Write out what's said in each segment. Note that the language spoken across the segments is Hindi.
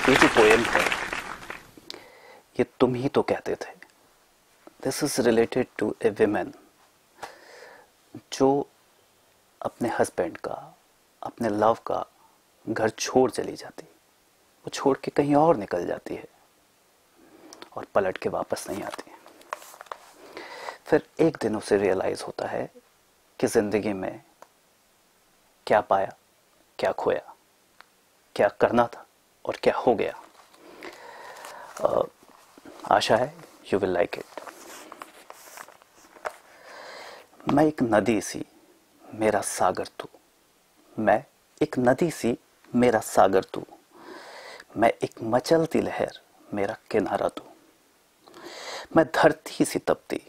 ये जो पोएम है ये तुम ही तो कहते थे। This is related to a women जो अपने हस्बैंड का, अपने लव का घर छोड़ चली जाती, वो छोड़ के कहीं और निकल जाती है और पलट के वापस नहीं आती। फिर एक दिन उसे रियलाइज होता है कि जिंदगी में क्या पाया, क्या खोया, क्या करना था और क्या हो गया। आशा है यू विल लाइक इट। मैं एक नदी सी मेरा सागर तू, मैं एक नदी सी मेरा सागर तू, मैं एक मचलती लहर मेरा किनारा तू, मैं धरती सी तपती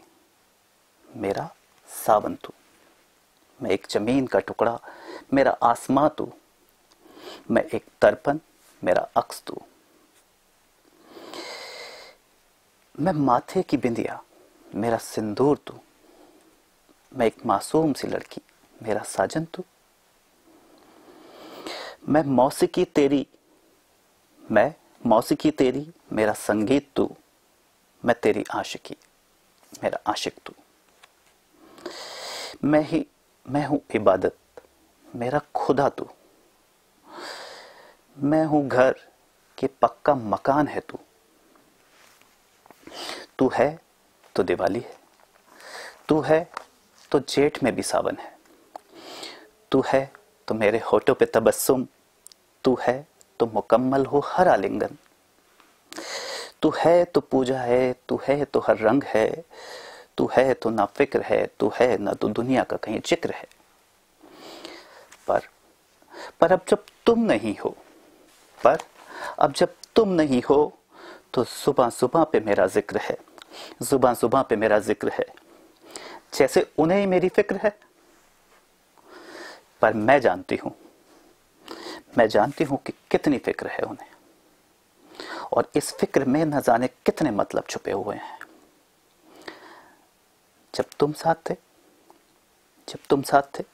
मेरा सावन तू, मैं एक जमीन का टुकड़ा मेरा आसमां तू, मैं एक दर्पण मेरा अक्स तू, मैं माथे की बिंदिया मेरा सिंदूर तू, मैं एक मासूम सी लड़की मेरा साजन तू, मैं मौसीकी तेरी मेरा संगीत तू, मैं तेरी आशिकी मेरा आशिक तू, मैं हूं इबादत मेरा खुदा तू, मैं हूं घर के पक्का मकान है तू, तू है तो दिवाली है, तू है तो जेठ में भी सावन है, तू है तो मेरे होठों पे तबस्सुम, तू है तो मुकम्मल हो हर आलिंगन, तू है तो पूजा है, तू है तो हर रंग है, तू है तो ना फिक्र है, तू है ना तो दुनिया का कहीं जिक्र है। पर अब जब तुम नहीं हो, तो जुबां जुबां पे मेरा जिक्र है, जुबां जुबां पे मेरा जिक्र है, जैसे उन्हें ही मेरी फिक्र है। पर मैं जानती हूं कि कितनी फिक्र है उन्हें, और इस फिक्र में न जाने कितने मतलब छुपे हुए हैं। जब तुम साथ थे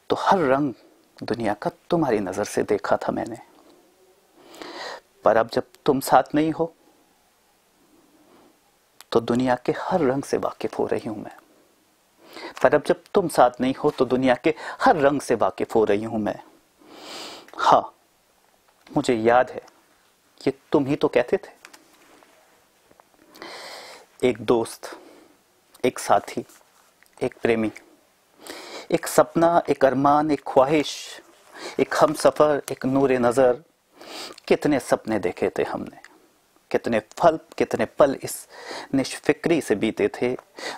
तो हर रंग दुनिया का तुम्हारी नजर से देखा था मैंने। पर अब जब तुम साथ नहीं हो तो दुनिया के हर रंग से वाकिफ हो रही हूं मैं। पर अब जब तुम साथ नहीं हो तो दुनिया के हर रंग से वाकिफ हो रही हूं मैं। हाँ, मुझे याद है, ये तुम ही तो कहते थे। एक दोस्त, एक साथी, एक प्रेमी, एक सपना, एक अरमान, एक ख्वाहिश, एक हमसफर, एक नूरे नजर। कितने सपने देखे थे हमने, कितने पल इस निष्फिक्री से बीते थे।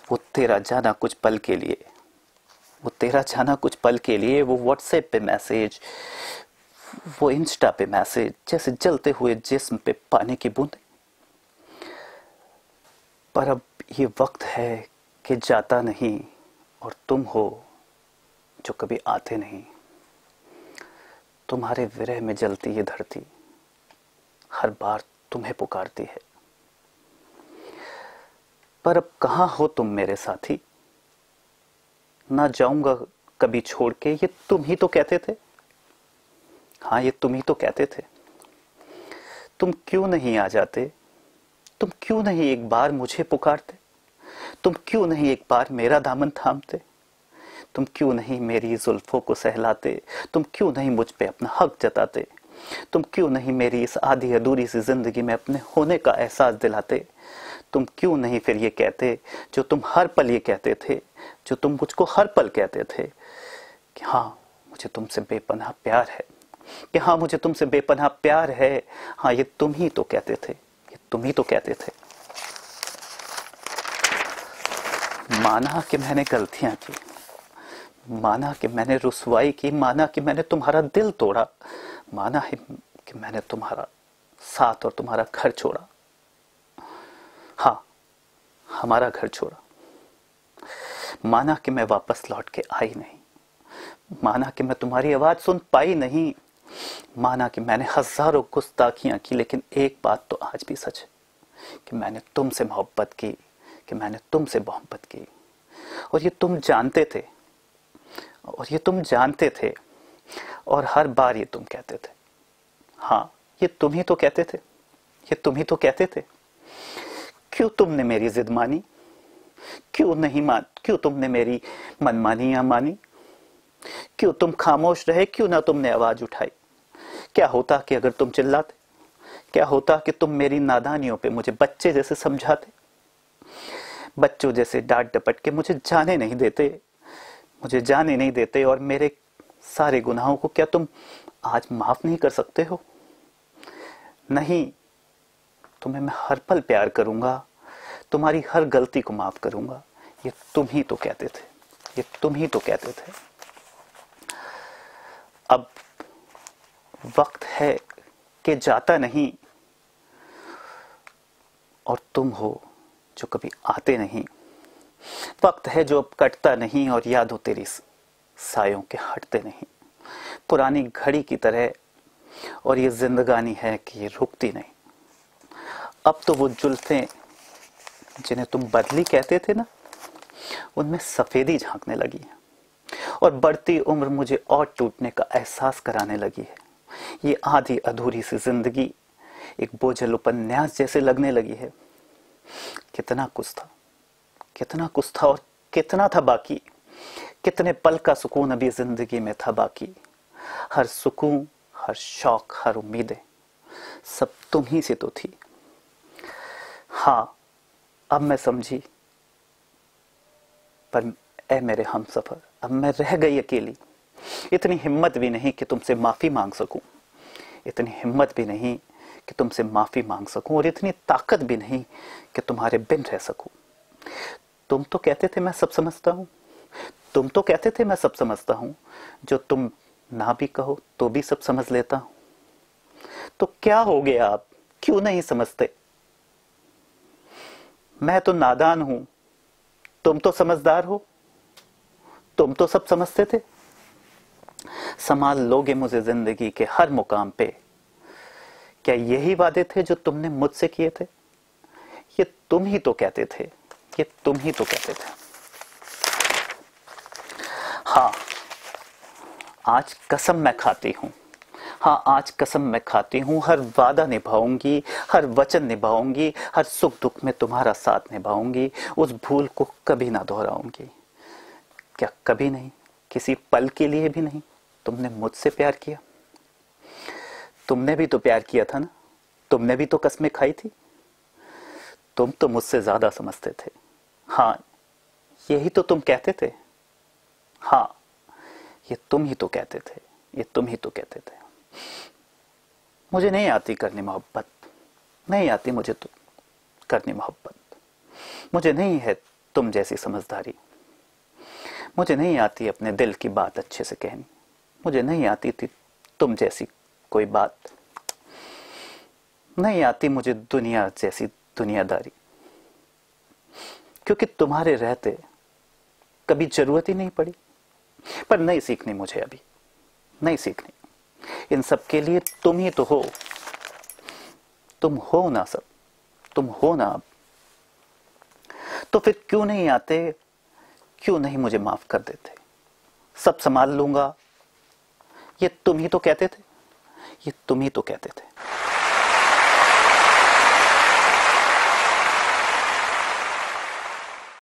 वो तेरा जाना कुछ पल के लिए, वो व्हाट्सएप पे मैसेज, वो इंस्टा पे मैसेज, जैसे जलते हुए जिस्म पे पानी की बूंद। पर अब ये वक्त है कि जाता नहीं, और तुम हो जो कभी आते नहीं। तुम्हारे विरह में जलती ये धरती हर बार तुम्हें पुकारती है। पर अब कहां हो तुम मेरे साथी, ना जाऊंगा कभी छोड़ के, ये तुम ही तो कहते थे। हाँ, ये तुम ही तो कहते थे। तुम क्यों नहीं आ जाते, तुम क्यों नहीं एक बार मुझे पुकारते, तुम क्यों नहीं एक बार मेरा दामन थामते, तुम क्यों नहीं मेरी जुल्फों को सहलाते, तुम क्यों नहीं मुझ पे अपना हक जताते, तुम क्यों नहीं मेरी इस आधी अधूरी सी जिंदगी में अपने होने का एहसास दिलाते, तुम क्यों नहीं फिर ये कहते जो तुम हर पल ये कहते थे, जो तुम मुझको हर पल कहते थे कि हाँ मुझे तुमसे बेपनाह प्यार है, कि हाँ मुझे तुमसे बेपनाह प्यार है। हाँ, ये तुम ही तो कहते थे, ये तुम ही तो कहते थे। माना कि मैंने गलतियां की, माना कि मैंने रुसवाई की, माना कि मैंने तुम्हारा दिल तोड़ा, माना है कि मैंने तुम्हारा साथ और तुम्हारा घर छोड़ा। हाँ, हमारा घर छोड़ा। माना कि मैं वापस लौट के आई नहीं, माना कि मैं तुम्हारी आवाज सुन पाई नहीं, माना कि मैंने हजारों गुस्ताखियां की, लेकिन एक बात तो आज भी सच है कि मैंने तुमसे मोहब्बत की, और ये तुम जानते थे, और हर बार ये तुम कहते थे। हाँ, ये तुम ही तो कहते थे, ये तुम ही तो कहते थे। क्यों तुमने मेरी जिद मानी? क्यों तुमने मेरी मनमानियां मानी? क्यों तुम खामोश रहे? क्यों ना तुमने आवाज उठाई? क्या होता कि अगर तुम चिल्लाते? क्या होता कि तुम मेरी नादानियों पे मुझे बच्चे जैसे समझाते? बच्चों जैसे डांट डपट के मुझे जाने नहीं देते और मेरे सारे गुनाहों को क्या तुम आज माफ नहीं कर सकते हो? नहीं, तुम्हें मैं हर पल प्यार करूंगा, तुम्हारी हर गलती को माफ करूंगा। ये तुम ही तो कहते थे, ये तुम ही तो कहते थे। अब वक्त है कि जाता नहीं, और तुम हो जो कभी आते नहीं। वक्त है जो अब कटता नहीं, और याद हो तेरी सायों के हटते नहीं। पुरानी घड़ी की तरह, और ये जिंदगानी है कि ये रुकती नहीं। अब तो वो जुल्फें जिन्हें तुम बदली कहते थे ना, उनमें सफेदी झांकने लगी है, और बढ़ती उम्र मुझे और टूटने का एहसास कराने लगी है। ये आधी अधूरी सी जिंदगी एक बोझल उपन्यास जैसे लगने लगी है। कितना कुछ था और कितना था बाकी। कितने पल का सुकून अभी जिंदगी में था बाकी। हर सुकून, हर शौक, हर उम्मीदें सब तुम ही से तो थी। हाँ, अब मैं समझी, पर ऐ मेरे हमसफर, अब मैं रह गई अकेली। इतनी हिम्मत भी नहीं कि तुमसे माफी मांग सकूं, इतनी हिम्मत भी नहीं कि तुमसे माफी मांग सकूं, और इतनी ताकत भी नहीं कि तुम्हारे बिन रह सकूं। तुम तो कहते थे मैं सब समझता हूं, तुम तो कहते थे मैं सब समझता हूं। जो तुम ना भी कहो तो भी सब समझ लेता हूं। तो क्या हो गया, आप क्यों नहीं समझते? मैं तो नादान हूं, तुम तो समझदार हो। तुम तो सब समझते थे। संभाल लोगे मुझे जिंदगी के हर मुकाम पे। क्या यही वादे थे जो तुमने मुझसे किए थे? ये तुम ही तो कहते थे, ये तुम ही तो कहते थे। हाँ, आज कसम मैं खाती हूं, हाँ आज कसम मैं खाती हूं, हर वादा निभाऊंगी, हर वचन निभाऊंगी, हर सुख दुख में तुम्हारा साथ निभाऊंगी। उस भूल को कभी ना दोहराऊंगी। क्या कभी नहीं, किसी पल के लिए भी नहीं तुमने मुझसे प्यार किया? तुमने भी तो प्यार किया था ना, तुमने भी तो कस्में खाई थी। तुम तो मुझसे ज्यादा समझते थे। हाँ, यही तो तुम कहते थे। हाँ, ये तुम ही तो कहते थे, ये तुम ही तो कहते थे। मुझे नहीं आती करनी मोहब्बत, नहीं आती मुझे तो करनी मोहब्बत। मुझे नहीं है तुम जैसी समझदारी, मुझे नहीं आती अपने दिल की बात अच्छे से कहनी। मुझे नहीं आती थी तुम जैसी कोई बात, नहीं आती मुझे दुनिया जैसी दुनियादारी। क्योंकि तुम्हारे रहते कभी जरूरत ही नहीं पड़ी। पर नहीं सीखनी मुझे, अभी नहीं सीखनी। इन सब के लिए तुम ही तो हो। तुम हो ना सब, तुम हो ना अब। तो फिर क्यों नहीं आते, क्यों नहीं मुझे माफ कर देते? सब संभाल लूंगा, ये तुम ही तो कहते थे, ये तुम ही तो कहते थे।